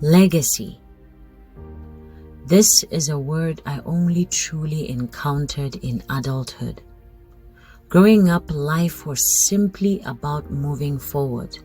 Legacy. This is a word I only truly encountered in adulthood. Growing up, life was simply about moving forward,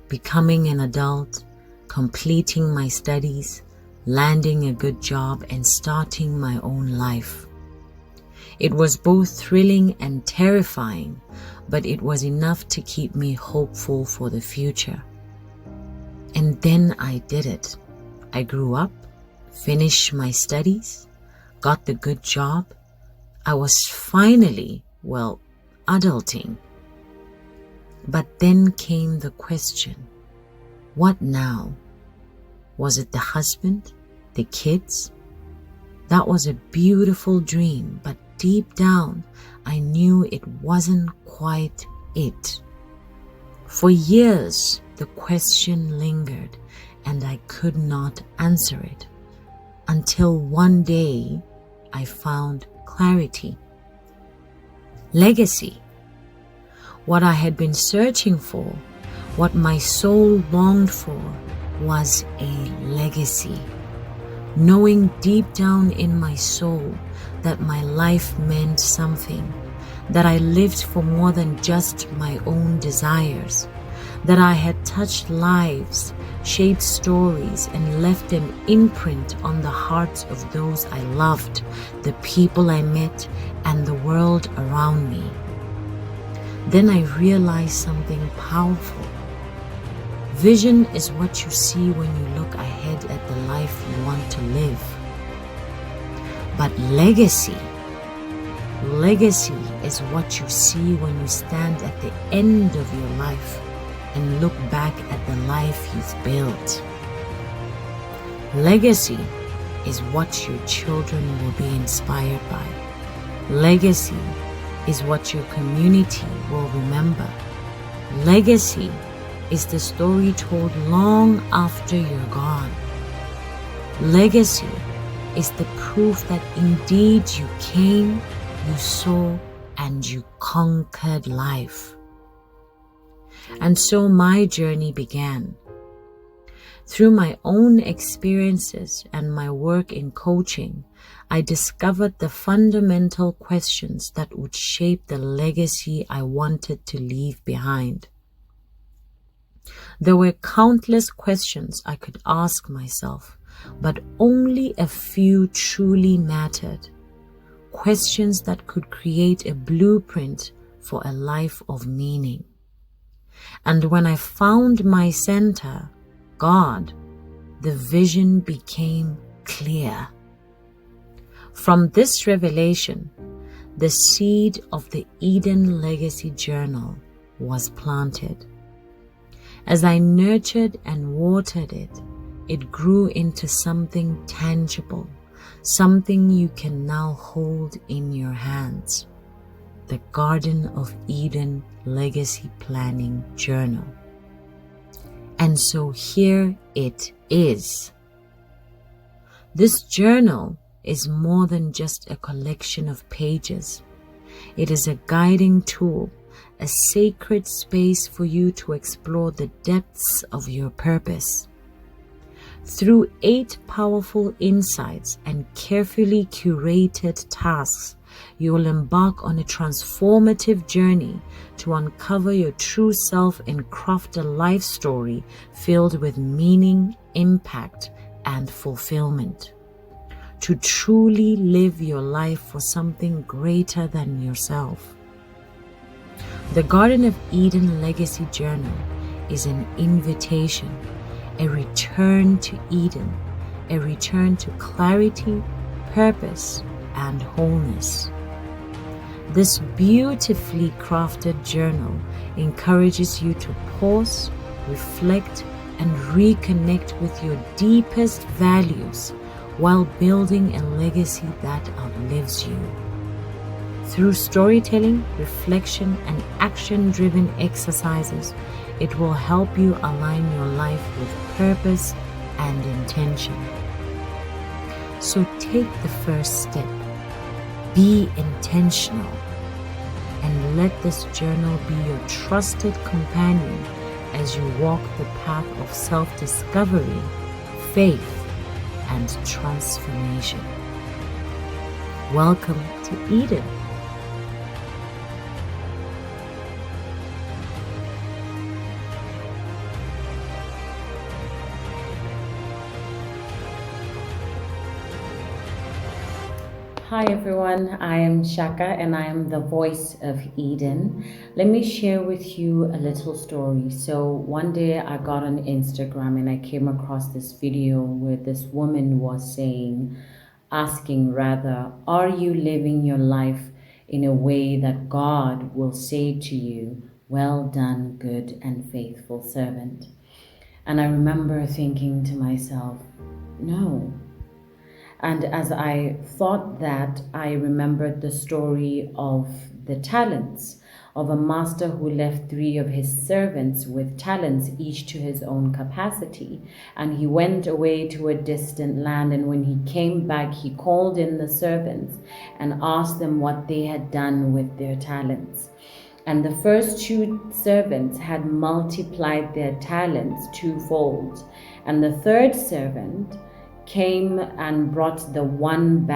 becoming an adult, completing my studies, landing a good job, and starting my own life. It was both thrilling and terrifying, but it was enough to keep me hopeful for the future. And then I did it. I grew up, finished my studies, got the good job. I was finally, adulting. But then came the question, what now? Was it the husband, the kids? That was a beautiful dream, but deep down, I knew it wasn't quite it. For years, the question lingered, and I could not answer it until one day I found clarity. Legacy. What I had been searching for, what my soul longed for, was a legacy. Knowing deep down in my soul that my life meant something, that I lived for more than just my own desires, that I had touched lives, shaped stories, and left an imprint on the hearts of those I loved, the people I met, and the world around me. Then I realized something powerful. Vision is what you see when you look ahead at the life you want to live. But legacy is what you see when you stand at the end of your life and look back at the life you've built. Legacy is what your children will be inspired by. Legacy is what your community will remember. Legacy is the story told long after you're gone. Legacy is the proof that indeed you came, you saw, and you conquered life. And so my journey began. Through my own experiences and my work in coaching, I discovered the fundamental questions that would shape the legacy I wanted to leave behind. There were countless questions I could ask myself, but only a few truly mattered. Questions that could create a blueprint for a life of meaning. And when I found my center, God, the vision became clear. From this revelation, the seed of the Eden Legacy Journal was planted. As I nurtured and watered it, it grew into something tangible, something you can now hold in your hands. The Garden of Eden Legacy Planning Journal. And so here it is. This journal is more than just a collection of pages. It is a guiding tool, a sacred space for you to explore the depths of your purpose. Through 8 powerful insights and carefully curated tasks, you will embark on a transformative journey to uncover your true self and craft a life story filled with meaning, impact, and fulfillment. To truly live your life for something greater than yourself. The Garden of Eden Legacy Journal is an invitation, a return to Eden, a return to clarity, purpose, and wholeness. This beautifully crafted journal encourages you to pause, reflect, and reconnect with your deepest values while building a legacy that outlives you. Through storytelling, reflection, and action-driven exercises, it will help you align your life with purpose and intention. So take the first step. Be intentional and let this journal be your trusted companion as you walk the path of self-discovery, faith, and transformation. Welcome to Eden. Hi everyone, I am Shaka and I am the voice of Eden. Let me share with you a little story. So one day I got on Instagram and I came across this video where this woman was asking rather, are you living your life in a way that God will say to you, well done, good and faithful servant? And I remember thinking to myself, no. And as I thought that, I remembered the story of the talents, of a master who left 3 of his servants with talents, each to his own capacity. And he went away to a distant land, and when he came back, he called in the servants and asked them what they had done with their talents. And the first 2 servants had multiplied their talents 2-fold. And the 3rd servant came and brought the one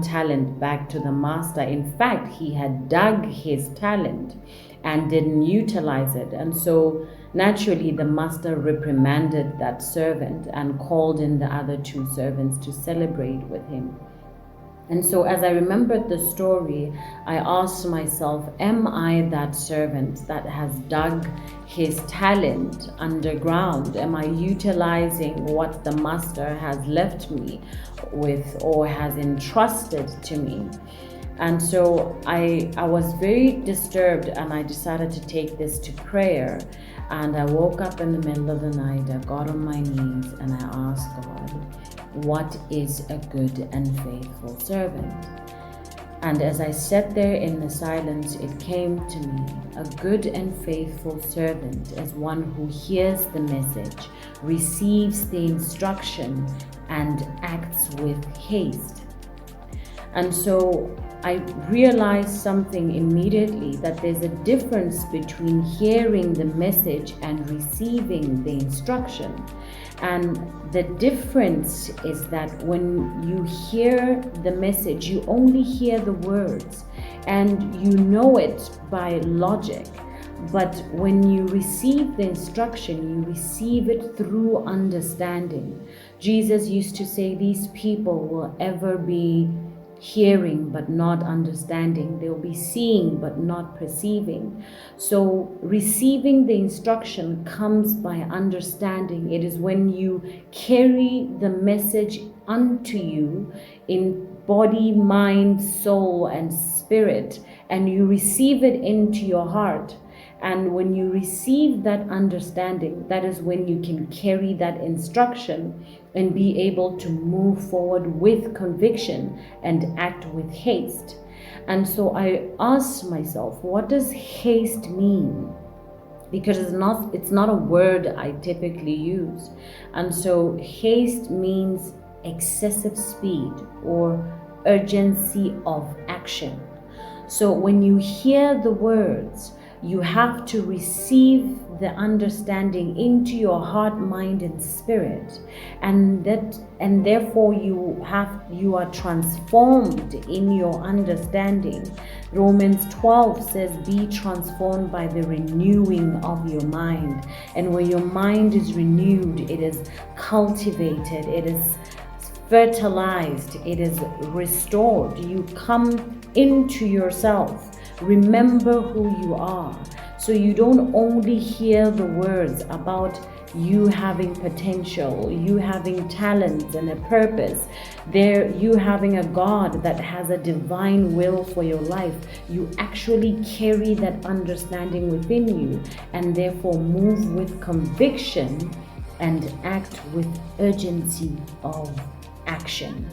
talent back to the master. In fact, he had dug his talent and didn't utilize it. And so naturally the master reprimanded that servant and called in the other 2 servants to celebrate with him. And so as I remembered the story, I asked myself, am I that servant that has dug his talent underground? Am I utilizing what the master has left me with or has entrusted to me? And so I was very disturbed, and I decided to take this to prayer. And I woke up in the middle of the night, I got on my knees and I asked God, what is a good and faithful servant? And as I sat there in the silence, it came to me, a good and faithful servant is one who hears the message, receives the instruction, and acts with haste. And so I realized something immediately, that there's a difference between hearing the message and receiving the instruction. And the difference is that when you hear the message, you only hear the words and you know it by logic. But when you receive the instruction, you receive it through understanding. Jesus used to say, these people will ever be hearing but not understanding. They'll be seeing but not perceiving. So receiving the instruction comes by understanding. It is when you carry the message unto you in body, mind, soul, and spirit, and you receive it into your heart. And when you receive that understanding, that is when you can carry that instruction and be able to move forward with conviction and act with haste. And so I asked myself, what does haste mean? Because it's not a word I typically use. And so haste means excessive speed or urgency of action. So when you hear the words, you have to receive the understanding into your heart, mind, and spirit, and therefore you are transformed in your understanding. Romans 12 says, be transformed by the renewing of your mind. And when your mind is renewed, it is cultivated, it is fertilized, it is restored. You come into yourself. Remember who you are. So you don't only hear the words about you having potential, you having talents and a purpose, you having a God that has a divine will for your life. You actually carry that understanding within you, and therefore move with conviction and act with urgency of action.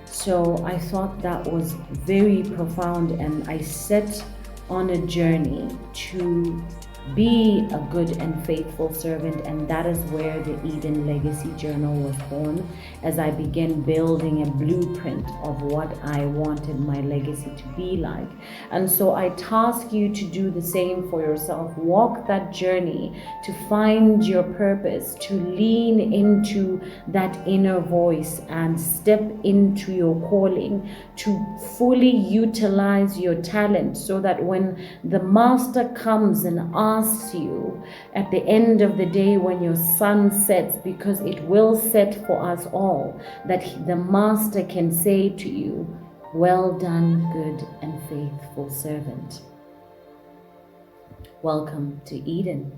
So I thought that was very profound, and I set on a journey to Be a good and faithful servant. And that is where the Eden Legacy Journal was born, as I began building a blueprint of what I wanted my legacy to be like. And so I task you to do the same for yourself. Walk that journey to find your purpose, to lean into that inner voice and step into your calling, to fully utilize your talent, so that when the master comes and asks you at the end of the day, when your sun sets, because it will set for us all, that the master can say to you, well done, good and faithful servant. Welcome to Eden.